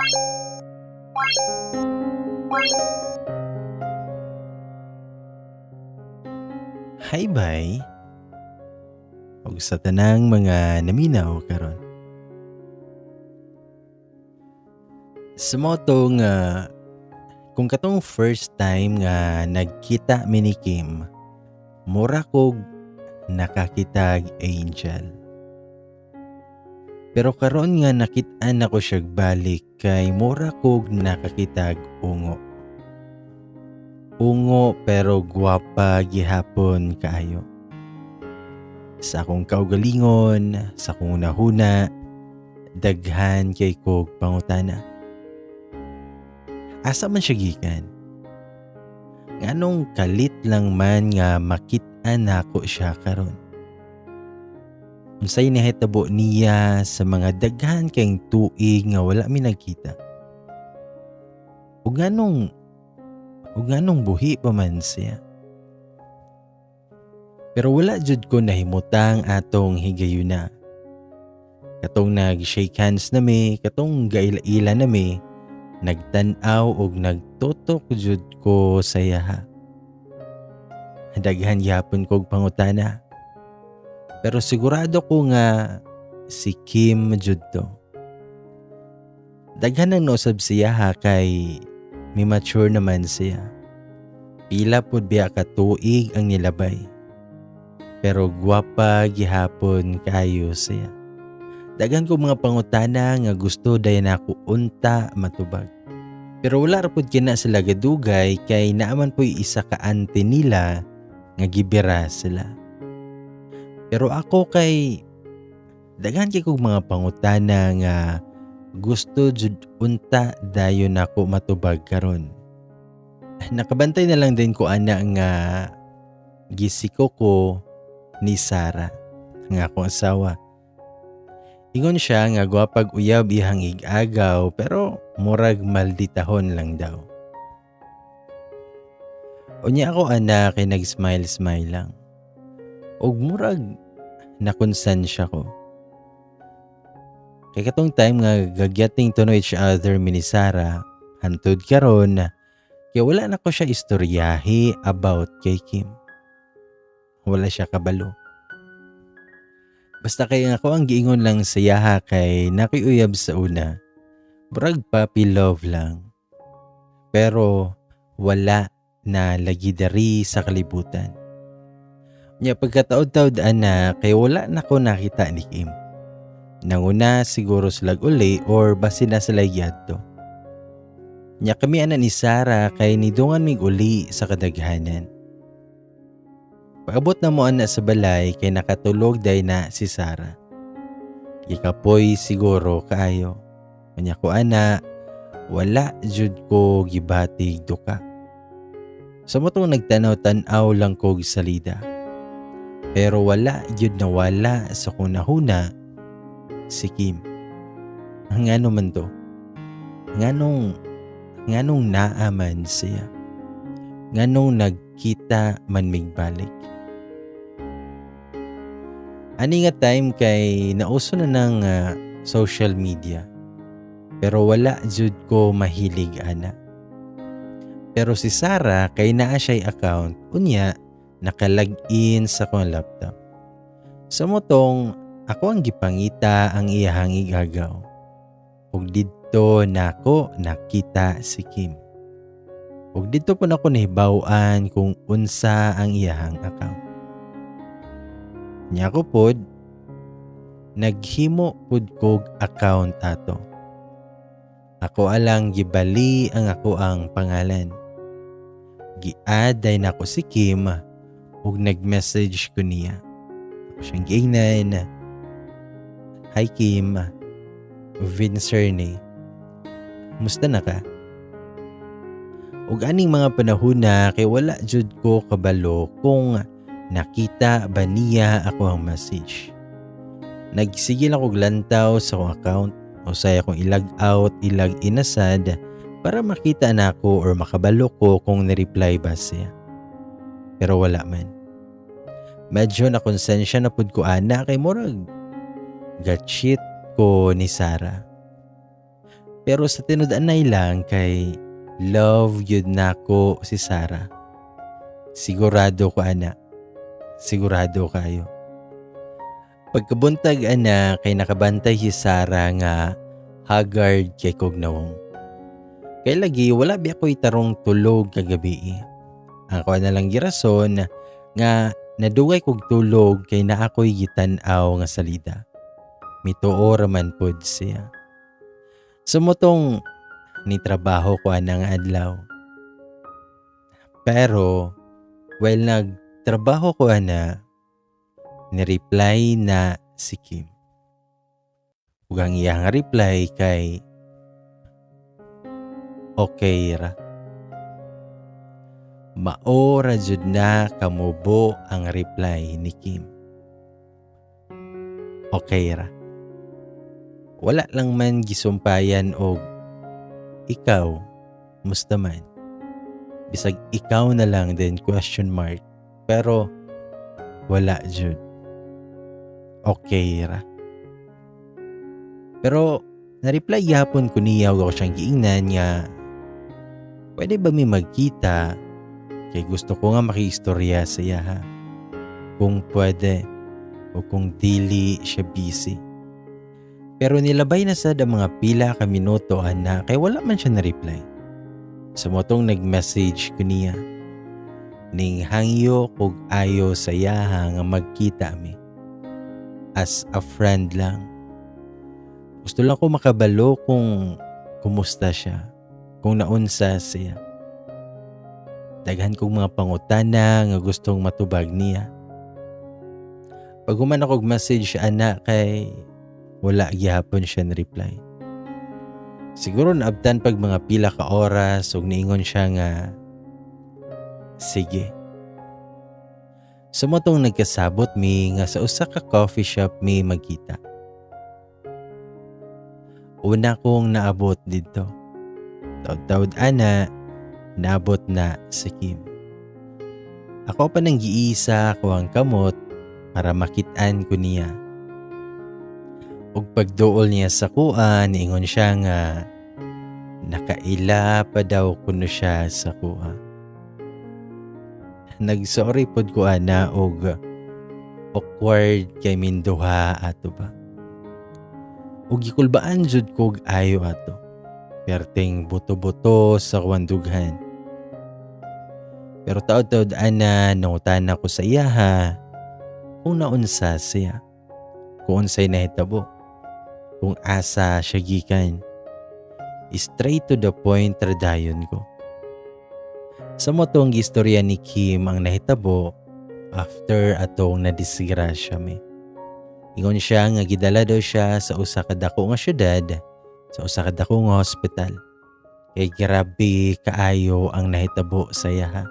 Hi bye, ug sa tanang mga naminaw karon. Sa moto nga kung katong first time nga nagkita mi ni Kim, mura kog nakakitag angel. Pero karon nga nakit-an ako siya balik kay mura kog nakakitag ungo. Ungo pero gwapa gihapon kaayo. Sa akong kaugalingon, sa akong unahuna, daghan kay kog pangutana. Asa man siya gikan? Nganong kalit lang man nga makit-an nako siya karon. Unsay nahitabo niya sa mga daghan kayong tuig nga wala mi nagkita? Ug nganong buhi pa man siya? Pero wala jud ko nahimutang atong higayuna. Katong nag-shake hands nami, katong gaila-ila nami, nagtan-aw og nagtutok jud ko sa yaha. Daghan yapon kog pangutana. Pero sigurado ko nga si Kim jud to. Daghan ang nausab siya ha kay may mature naman siya. Pila pud biya ka tuig ang nilabay. Pero gwapa gihapon kayo siya. Daghan ko mga pangutana nga gusto dayon ako unta matubag. Pero wala ra pud kina sila gadugay kay naaman po'y isa ka ante nila nga gibira sila. Pero ako kay daghan kay kog mga pangutana nga gusto jud unta dayon ako matubag karon. Nakabantay na lang din ko ana nga gisiko ko ni Sarah nga akong asawa. Ingon siya nga gwapag uyab ihang ig-agaw pero murag malditahon lang daw. Unya ako ana kay nag-smile lang. Og murag nakonsensya ko. Kay katong time nga gagyating to know each other ni Sarah, hantud karon kaya wala na ko siya istoryahi about kay Kim. Wala siya kabalo. Basta kay ako ang giingon lang sa yaha kay nakiuyab sa una. Brag puppy love lang. Pero wala na lagi dari sa kalibutan. Nya pagkataod-taod ana kay wala na ko nakita ni Kim. Nanguna siguro slag uli or basi na sila yadto. Nya kami ana ni Sarah kay nidungan mig uli sa kadaghanan. Paabot na mo ana sa balay kay nakatulog day na si Sarah. Ikapoy siguro kaayo. Kanya ko ana, wala jud ko gibatig duka. Sa motong nagtanaw-tanaw lang ko salida. Pero wala jud nawala sa kunahuna si Kim. Ngano man to? Nganong naaman siya? Nganong nagkita man migbalik? Ani nga time kay nauso na ng social media. Pero wala jud ko mahilig ana. Pero si Sarah kay naa siya'y account, unya nakalag-in sa kong laptop. Sa motong ako ang gipangita ang iyahang igagaw. Ug didto nako nakita si Kim. Ug didto po nako nahibaw-an kung unsa ang iyahang account. Nya ko pod naghimo pod kog account ato. Ako alang gibali ang ako ang pangalan. Gi-add day nako si Kim ug nag-message ko niya. Ako siyang giingnan. Hi Kim, Vincerne. Musta na ka? Ug aning mga panahon kay wala jud ko kabalo kung nakita ba niya ako ang message. Nagsigil ako lantaw sa akong account o say akong ilag out, ilag inasad para makita na ako or makabalo ko kung na-reply ba siya. Pero wala man. Medyo nakonsensya na pud ko ana kay murag gatshit ko ni Sarah. Pero sa tinud-anay lang kay love yun nako si Sarah. Sigurado ko ana, sigurado kayo. Pagkabuntag ana kay nakabantay si Sarah nga haggard kay kugnawong. Kay lagi wala bi ako'y tarong tulog kagabi. Ang ko na lang girason nga nadugay kog tulog kay naa ako'y gitan-aw nga salida. Mituo raman pod siya. Sumutong ni trabaho ko ana nga adlaw. Pero while nagtrabaho ko ana, ni-reply na si Kim. Ug ang iyang reply kay okay ra. Mao ra jud na kamubo ang reply ni Kim. Okay ra. Wala lang man gisumpayan og ikaw, musta man. Bisag ikaw na lang din question mark. Pero wala jud. Okay ra. Pero na-reply yapon ko niya ako siyang giingnan nga pwede ba mi magkita kay gusto ko nga makiistorya sa iya ha. Kung pwede o kung dili siya busy. Pero nilabay na sad ang mga pila ka minuto ana kay wala man siya na-reply. Sumotong nag-message ko niya. Ning hangyo kog ayo sa iya nga magkita mi. As a friend lang. Gusto lang ko makabalo kung kumusta siya, kung naunsa siya. Daghan kong mga pangutana nga gustong matubag niya. Pag human akong message ana kay wala gyapon siya na-reply. Siguro naabtan pag mga pila ka oras ug niingon siya nga sige. Sumotong nagkasabot mi nga sa usa ka coffee shop mi magkita. Una kong naabot dito. Taud-taud ana, naabot na si Kim. Ako pa nang giisa ko ang kamot para makitaan ko niya. Ug pagduol niya sa kuha, niingon siya nga nakaila pa daw kuno siya sa kuha. Nagsorry pod ko ana og awkward kay minduha ato ba. Ug gikulbaan jud kog ayo ato. Perting buto-buto sa kwandughan. Pero taod-taod ana nangutan ako sa iya ha kung naunsa siya. Kung unsay nahitabo. Kung asa siya gikan. Straight to the point radayon ko. Sa motong istorya ni Kim ang nahitabo after atong nadisgrasya mi. Ingon siya nga gidala daw siya sa usa ka dako nga syudad, sa usa ka dako nga hospital. Kay grabe kaayo ang nahitabo sa iya.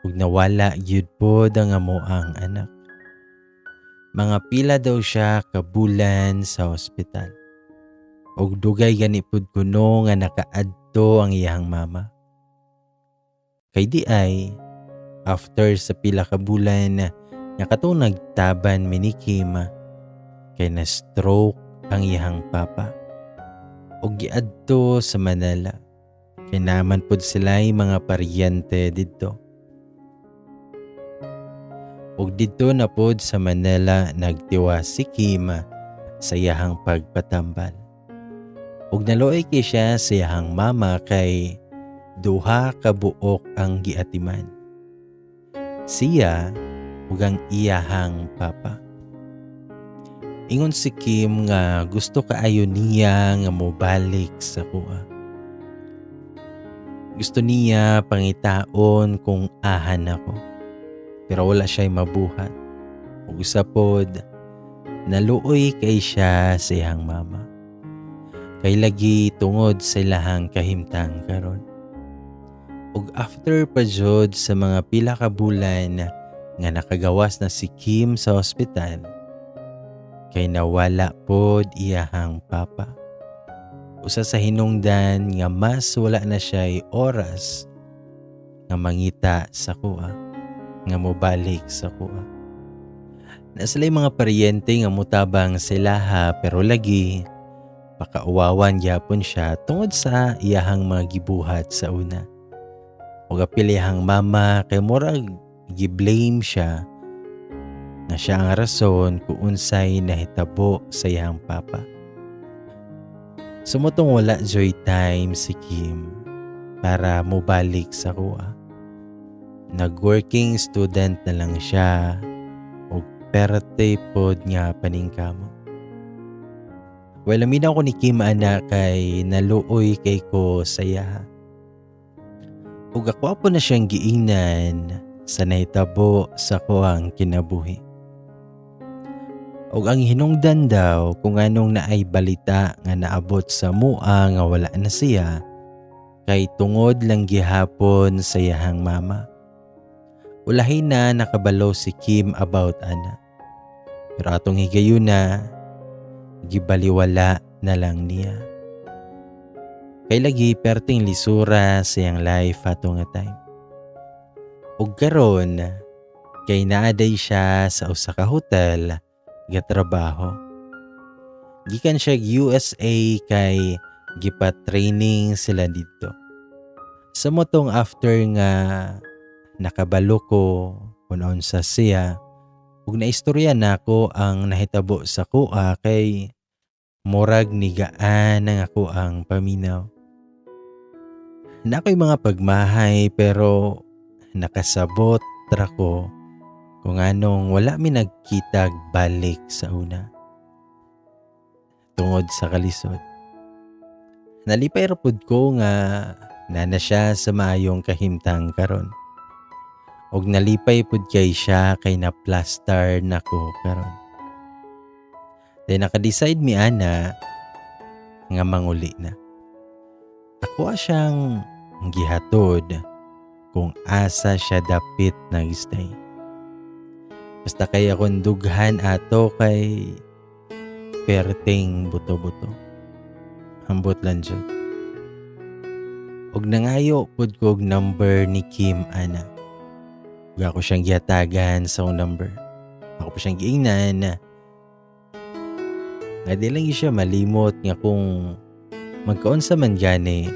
Ug nawala gyud pod ang amoang anak. Mga pila daw siya ka bulan sa hospital. Ug dugay gani pod kuno nga nakaadto ang iyang mama. Kay di ay after sa pila ka bulan nga katong nagtaban mi ni Kim kay na-stroke ang iyang papa. Og giadto sa Manila. Kay naman pod sila'y mga paryente didto. Og didto na pod sa Manila nagtiwa si Kim sa iyahang pagpatambal. Og naluoy kay siya sa iyahang mama kay duha ka buok ang giatiman. Siya ug ang iyahang papa. Ingon si Kim nga gusto kaayo niya nga mobalik sa kuha. Gusto niya pangitaon kung ahan ako. Pero wala siya'y mabuhat. Ug isa pod, naluoy kay siya sa iyang mama. Kay lagi tungod sa ilahang kahimtang karon. Ug after pa jud sa mga pila ka bulan nga nakagawas na si Kim sa ospital, kay nawala pod iyahang papa. Usa sa hinungdan nga mas wala na siya'y oras nga mangita sa kuha, nga mobalik sa kuha. Na sila'y mga paryente nga mutabang sila ha pero lagi napakauwawan gyapon siya tungod sa iyahang mga gibuhat sa una. Ug apil iyahang mama kay murag gi-blame siya nga siya ang rason kung unsay nahitabo sa iyang papa. Sumutong wala joy time si Kim para mobalik sa kuha. Nag-working student na lang siya ug perte pod nga paningkamo. Well, aminaw ko ni Kim ana kay naluoy kay ko saya. Ug ako po na siyang giingnan sa nahitabo sa kuang kinabuhi. Ug ang hinungdan daw kung anong naay balita nga naabot sa mua nga wala na siya kay tungod lang gihapon sa iyahang mama. Ulahin na nakabalo si Kim about ana. Pero atong higayuna, gibaliwala na lang niya. Kay lagi perting lisura sa iyang life ato nga time. Ug karon kay naaday siya sa usa ka hotel nga trabaho. Gikan siya USA kay gipa-training sila dito. Sa motong after nga nakabalo ko kung unsa siya ug naistorya nako ang nahitabo sa kuha kay murag nigaan ang ako ang paminaw. Nakoy mga pagmahay pero nakasabot ra ko kung anong wala mi nagkitag balik sa una. Tungod sa kalisod. Nalipay ra pud ko nga nana siya sa maayong kahimtang karon. Og nalipay pud kay siya kay na-plaster nako karon. Then naka-decide mi ana nga manguli na. Ako siyang gihatod kung asa siya dapit nag-stay. Basta kay akong dughan ato kay perting buto-buto. Hambot lang dyan. Og nangayo pud ko og number ni Kim ana. Ug ako siyang gihatagan sa akong number. Ako pa siyang giingnan nga di lang siya malimot nga kung magkaunsa man gani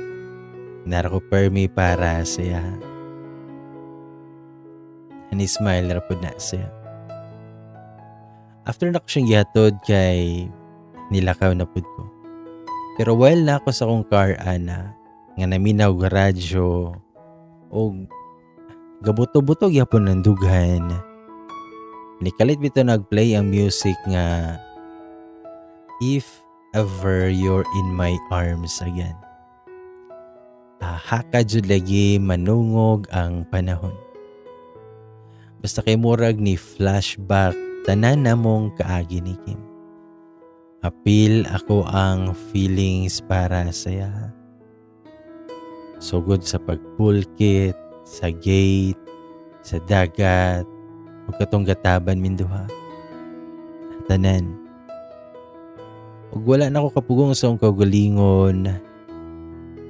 nara ko permi para siya. Ani smile ra pud na siya. After na ko siyang gihatod kay nilakaw na pud ko. Pero while na ako sa akong car ana nga naminaw og radyo og gabuto-buto gyapon ng dughan. Nikalit bito nagplay ang music nga If Ever You're in My Arms Again. Haka jud lagi manungog ang panahon. Basta kay murag ni flashback tanan namong kaagi ni Kim. Apil ako ang feelings para saya. Sugod sa pagpulkit, sa gate, sa dagat, o katong gataban minduha. Tanan. Ug wala na ko kapugong sa akong kaugalingon,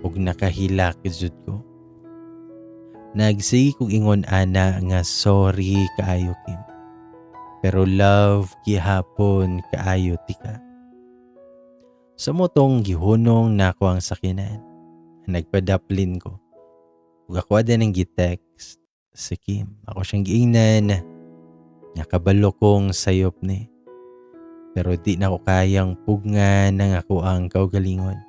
ug nakahilak jud ko. Nagsigi kog ingon ana nga sorry kaayo Kim. Pero love gihapon kaayo tika. Sa motong gihunong nako ang sakinan. Nagpadaplin ko. Ug ako din ang gitext si Kim. Ako siyang giingnan. Nakabalo kong sayop ni. Pero di na ko kayang pugngan ng ako ang kaugalingon.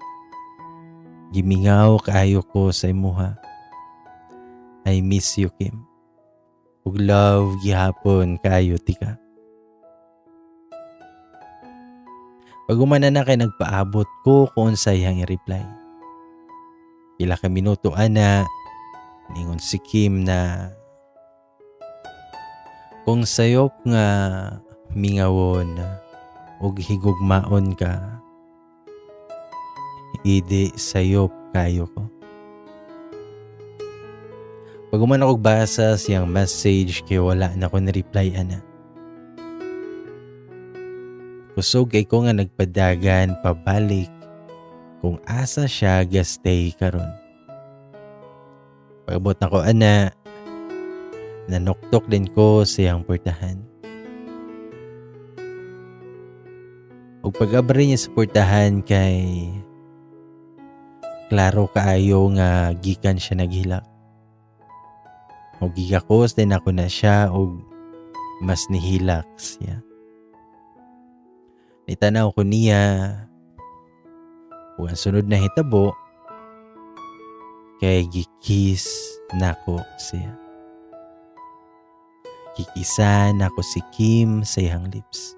Gimingaw kaayo ko sa imuha. I miss you Kim. Ug love gihapon kaayo tika. Pag umana na kay nagpaabot ko kung unsay i-reply. Pila ka minuto ana, ningon si Kim na kung sayop nga mingawon ug higugmaon ka, idi sayop kayo ko. Pag umana kog basa siyang message kay wala na ko ni-reply ana. Kusog kay ko nga nagpadagan pabalik kung asa siya gastay karon. Pagabot na ko ana, nanuktok din ko sa iyang portahan. Ug pag-abri niya sa portahan kay klaro kaayo nga gikan siya naghilak. O gigakos din ako na siya og mas nihilak siya. Nitanaw ko niya ug ang sunod na hitabo kay gikis nako siya. Gikisa nako si Kim sa iyang lips.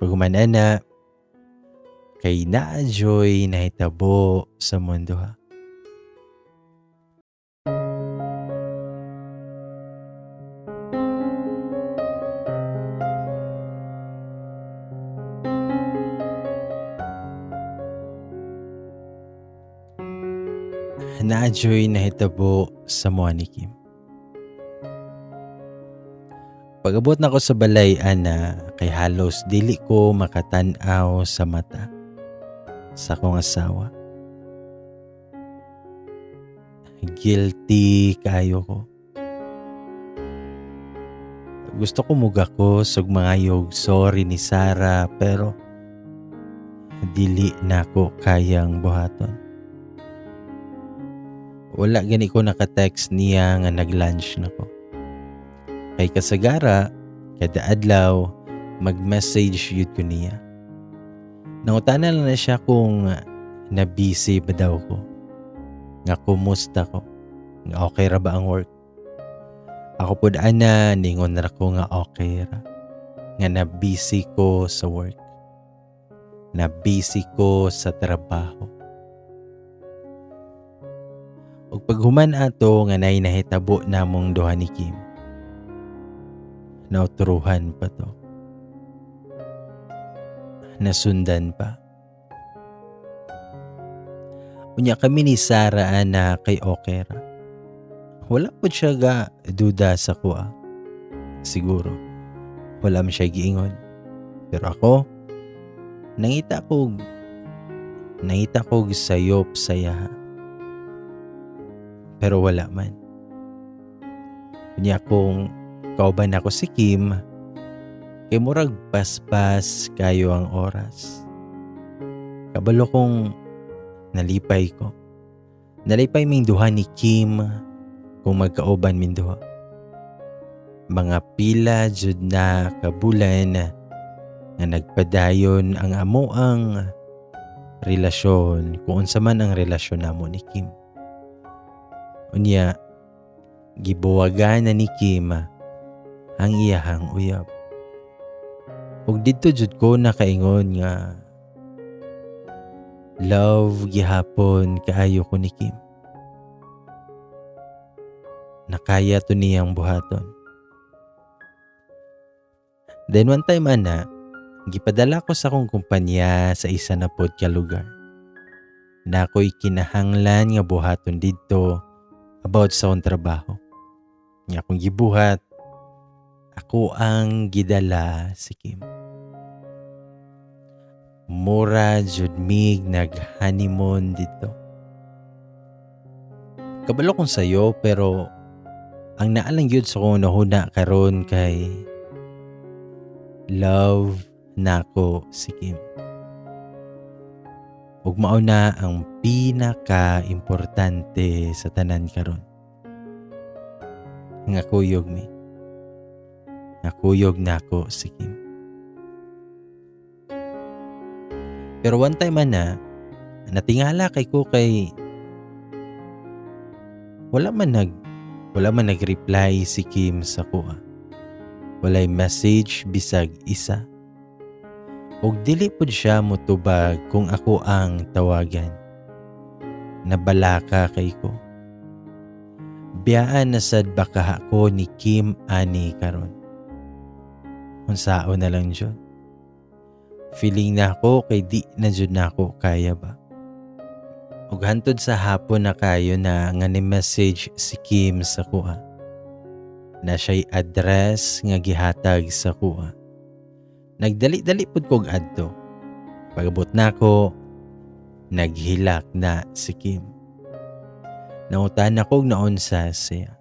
Paghuman-ana kay na-joy na hitabo sa mundo ha. Na-joy na hitabo sa mua ni Kim. Pag-abot na ko sa balay ana kay halos dili ko makatan-aw sa mata sa akong asawa. Guilty kayo ko. Gusto ko mugako sug mga yog sorry ni Sarah pero dili na ko kayang buhaton. Wala gani ko naka-text niya nga nag-lunch na ko. Kay kasagara, kada adlaw, mag-message yun ko niya. Nangutanan lang na siya kung na-busy ba daw ko. Nga kumusta ko. Nga okay ra ba ang work. Ako pod ana, ningon ra ko nga okay ra. Nga na-busy ko sa work. Na-busy ko sa trabaho. Ug paghuman ato nga nay nahitabo namong duha ni Kim. Nauturuhan pa to. Nasundan pa. Unya kami ni Sarah na kay Okera. Wala po siya ga duda sa kuha. Siguro. Wala man siya giingon. Pero ako, nangita ko sayop saya. Pero wala man. Unya kung kauban ako si Kim, kay murag paspas kayo ang oras. Kabalo kong nalipay ko. Nalipay ming duha ni Kim kung magkauban min duha. Mga pila jud na kabulan nga nagpadayon ang amoang relasyon kung unsa man ang relasyon namo ni Kim. Unya, gibuwagan na ni Kim ang iyahang uyab. Ug dito jud ko nakaingon nga love gihapon kaayo ko ni Kim. Nakaya to niyang buhaton. Then one time ana, gipadala ko sa akong kumpanya sa isa na pod ka lugar. Na ako'y kinahanglan nga buhaton didto about sa akong trabaho. Nga akong gibuhat, ako ang gidala si Kim. Mura jud mig nag-honeymoon dito. Kabalo kong sayo pero ang naalang yun sa kong nahuna karon kay love nako si Kim. Ug mao na ang pinaka-importante sa tanan karon. Nga kuyog mi. Nakuyog nako si Kim. Pero one time na natingala kay ko kay wala man nag-reply si Kim sa kuha. Walay message bisag isa. Og dili pod siya motubag kung ako ang tawagan. Nabalaka kay ko. Biyaan na sad baka ako ni Kim ani karon. Unsao na lang jud. Feeling na ako kay di na jud na ako kaya ba. Ug hantod sa hapon na kayo na nga ni message si Kim sa kuha. Na siya'y address nga gihatag sa kuha. Nagdali-dali pud kog adto. Pagabot nako, naghilak na si Kim. Nangutan ako naunsa siya.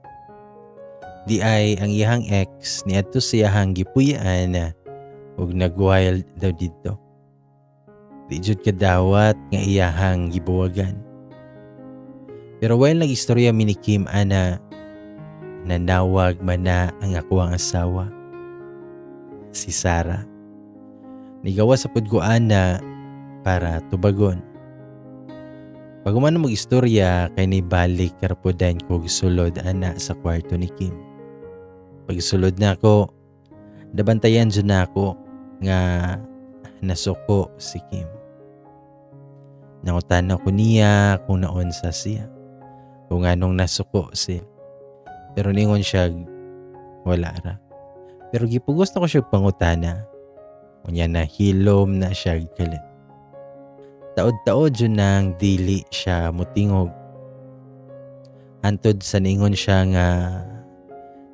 Di ay ang iyang ex ni adto siyahang gipuyaan ug nag-wild daw dito. Di jud kadawat nga iyahang gibuwagan. Pero while nag-istorya mi ni Kim ana, nanawag man na ang ako ang asawa, si Sarah. Nigawa sa pudguan na para tubagon. Paghuman na mag-istorya kay nibalik karapudan ko sulod ana sa kwarto ni Kim. Pagsulod na ako, nabantayan dyan na ako nga nasuko si Kim. Nangutan ko niya kung naunsa siya, kung anong nasuko siya. Pero ningon siya, wala ra. Pero gipugos na ko siya pangutana. Kunya na hilom na siya kalit. Taod-taod yun nang dili siya mutingog. Antod sa ningon siya nga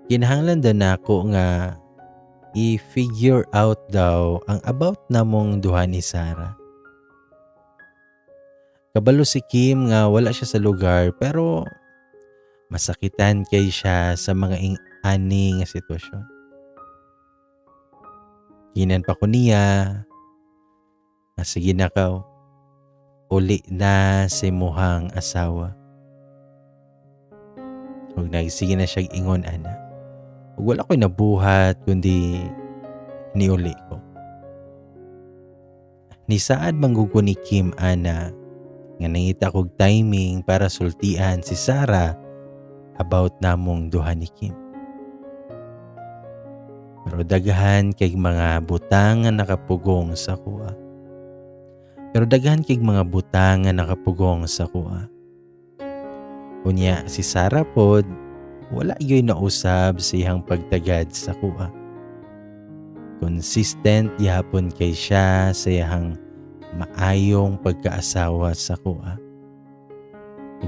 kinahanglan daw na ako nga i-figure out daw ang about namong duha ni Sarah. Kabalo si Kim nga wala siya sa lugar pero masakitan kay siya sa mga ani nga sitwasyon. Kinan pa ko niya nga sige na kaw, uli na si muhang asawa. Huwag nagsige na siya ingon ana. Ug wala ko'y nabuhat kundi niuli ko. Ni saad manggugo ni Kim ana nga nangita kog timing para sultian si Sarah about namong duha ni Kim. Pero daghan kay mga butang nga nakapugong sa kuha. Unya si Sarah pod wala yoy nausab sa iyang pagtagad sa kuha. Consistent yapon kay siya sa iyang maayong pagkaasawa sa kuha.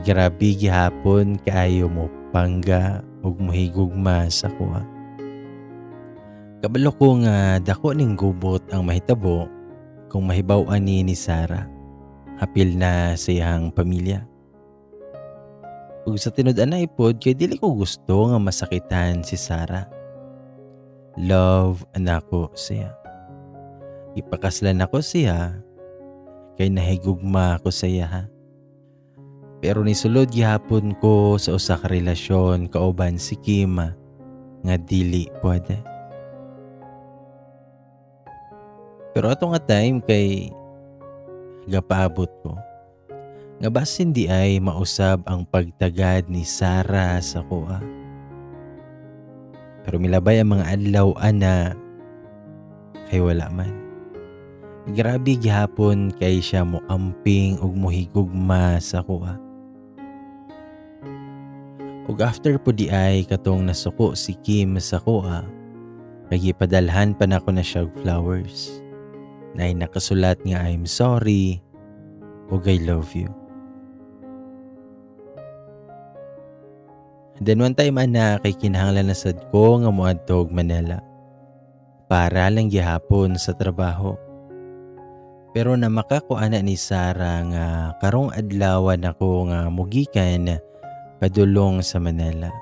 Grabe gihapon kaayo mo pangga ug mohigugma sa kuha. Kabalo ko nga dako ning gubot ang mahitabo kung mahibaw-an ni Sarah. Hapil na sa iyang pamilya. Ug sa tinud-an na ipod kay dili ko gusto nga masakitan si Sarah. Love anako siya. Ipakaslan ako siya kay nahigugma ko sa iya. Pero nisulod gihapon ko sa usa ka relasyon kauban si Kim nga dili pwede. Pero ato nga time kay gapaabot ko nga basin di ay mausab ang pagtagad ni Sarah sa kuha. Pero milabay ang mga adlaw ana kay wala man. Grabe gihapon kay siya mo amping ug mohigugma sa kuha. Ug after po di ay katong nasuko si Kim sa kuha, kay gipadalhan pa nako na siya og flowers. Na nakasulat nga I'm sorry ug I love you. Then one time ana kay kinahanglan na sad ko nga moadto og Manila para lang gihapon sa trabaho. Pero na makakuana ni Sarah nga karong adlawan ako nga mugikan padulong sa Manila.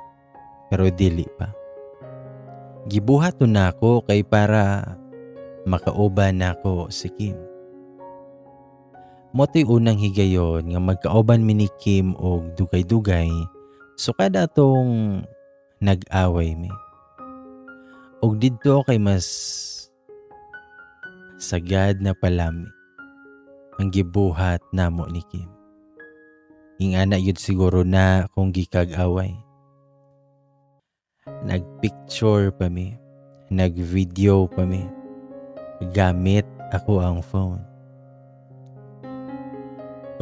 Pero dili pa. Gibuhat na ako kay para makauban nako si Kim. Moto'y unang higayon nga magkauban mi ni Kim og dugay-dugay so kada atong nag-away mi. Og didto kay mas sagad na palami ang gibuhat namo ni Kim. Ingana yun siguro na kung gikag-away. Nagpicture pa mi, nagvideo pa mi. Gamit ako ang phone.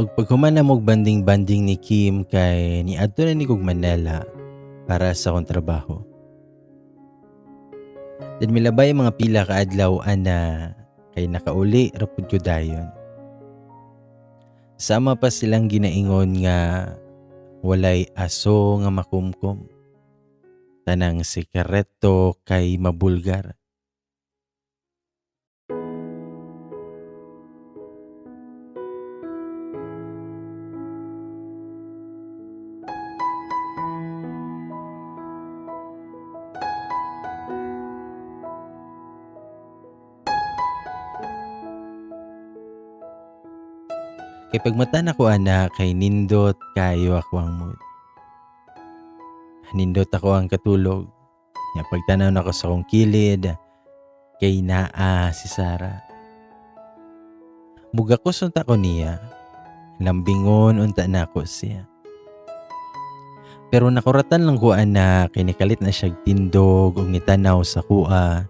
Ug paghuman na mog banding-banding ni Kim kay niadto na ni kog Manila para sa akong trabaho. Then milabay mga pila ka adlaw ana kay nakauli ra pud ko dayon. Sama pa silang ginaingon nga walay aso nga makumkum. Tanang sikareto kay mabulgar. Kay pagmata na ko ana kay nindot kayo ako ang mood. Nindot ako ang katulog. Nga pagtanaw na ko sa akong kilid, kay naa si Sarah. Mugakos unta ko niya, lambingon unta na ko siya. Pero nakuratan lang ko ana kay nikalit na siya tindog ug nitanaw sa kuha.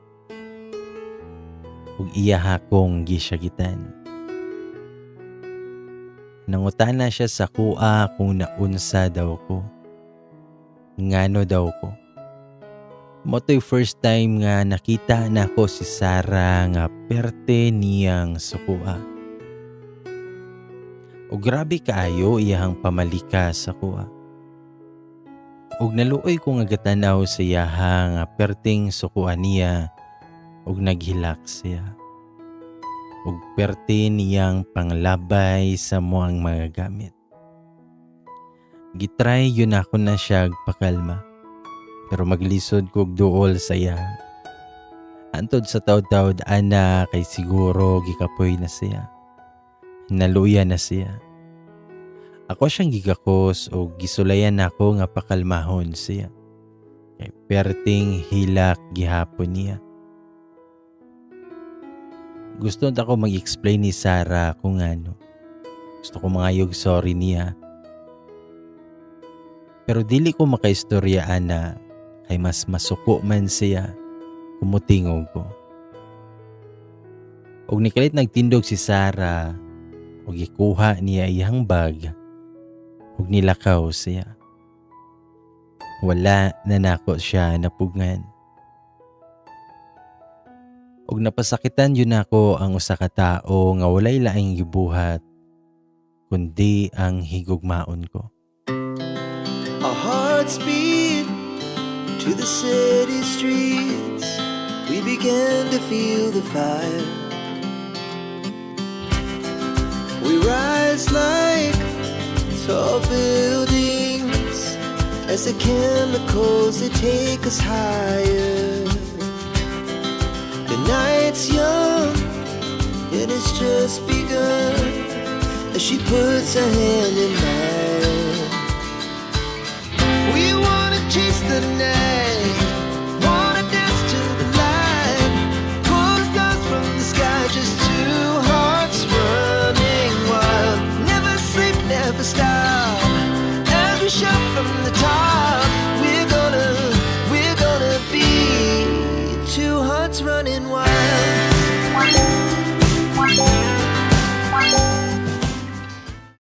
Ug iya hakong gisyagitan. Nangutana siya sa kuha kung naunsa daw ko. Ngano daw ko. Moto'y first time nga nakita na ko si Sarah nga perte niyang sa kuha. O grabe kaayo iyahang pamalika sa kuha. Og naluoy ko nga gatanaw sa iyahang perting sukuan niya og naghilak siya. Og perte niyang panglabay sa moang mga gamit. Gitry yun ako na siya pakalma. Pero maglisod ko og duol sa iya. Antod sa taud-taud ana kay siguro gikapoy na siya. Naluya na siya. Ako siyang gigakos o gisulayan ako nga pakalmahon siya. Kay perting hilak gihapon niya. Gusto ako mag-explain ni Sarah kung ano. Gusto ko mangayog sorry niya. Pero dili ko makaistoryaan na kay mas masuko man siya kumutingog ko. Og nikalit nagtindog si Sarah og ikuha niya iyang bag ug nilakaw siya. Wala na nako siya napugngan. Og napasakitan yun ako ang usa ka tao nga walay laing gibuhat kundi ang higugmaon ko. Our hearts beat to the city streets. We began to feel the fire. We rise like tall buildings as the chemicals they take us higher. The night's young and it's just begun as she puts her hand in mine. We wanna chase the night, wanna dance to the light, pull stars from the sky, just two hearts running wild. Never sleep, never stop, as we shout from the top.